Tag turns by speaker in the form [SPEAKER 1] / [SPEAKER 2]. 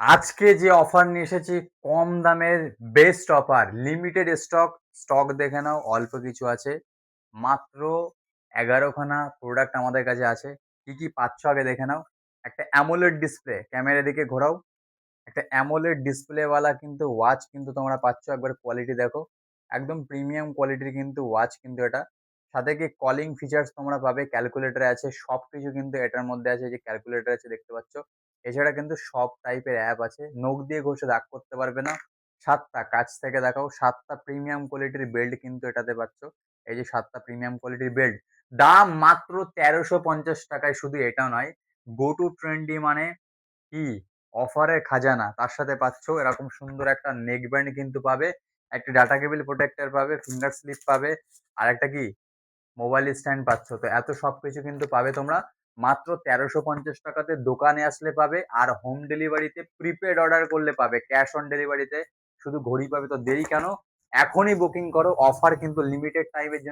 [SPEAKER 1] আজকে যে অফার নিয়ে এসেছি কম দামের বেস্ট অফার লিমিটেড স্টক দেখে নাও অল্প কিছু আছে। মাত্র ১১ খানা প্রোডাক্ট আমাদের কাছে আছে। কি, কি পাচ্ছ আগে দেখে নাও। একটা অ্যামোলেড ডিসপ্লে ক্যামেরা দিকে ঘোরাও। একটা অ্যামোলেড ডিসপ্লেওয়ালা কিন্তু ওয়াচ কিন্তু তোমরা পাচ্ছ। একবার কোয়ালিটি দেখো। একদম প্রিমিয়াম কোয়ালিটির কিন্তু ওয়াচ কিন্তু এটা। সাথে কি কলিং ফিচার্স তোমরা পাবে, ক্যালকুলেটর আছে, সবকিছু কিন্তু এটার মধ্যে আছে। এই যে ক্যালকুলেটর আছে দেখতে পাচ্ছ। এছাড়া কিন্তু সব টাইপের অ্যাপ আছে। নখ দিয়ে ঘষে দাগ করতে পারবে না। ৭ টা কাছ থেকে দেখাও। ৭ টা প্রিমিয়াম কোয়ালিটির বেল্ট কিন্তু এটাতে পাচ্ছ। এই যে ৭ টা প্রিমিয়াম কোয়ালিটির বেল্ট। দাম মাত্র ৳১৩৫০ শুধু এটা নয়। গো টু ট্রেন্ডি মানে কি অফারের খাজানা। তার সাথে পাচ্ছ এরকম সুন্দর একটা নেক ব্যান্ড কিন্তু পাবে, একটা ডাটা কেবল প্রোটেক্টর পাবে, ফিঙ্গার স্লিপ পাবে, আর একটা কি মোবাইল স্ট্যান্ড পাচ্ছ। তো এত সবকিছু কিন্তু পাবে তোমরা মাত্র ৳১৩৫০ তে। দোকানে আসলে পাবে, আর হোম ডেলিভারিতে প্রিপেড অর্ডার করলে পাবে, ক্যাশ অন ডেলিভারিতে শুধু ঘড়ি পাবে। তো দেরি কেন? এখনই বুকিং করো, অফার কিন্তু লিমিটেড টাইমের জন্য।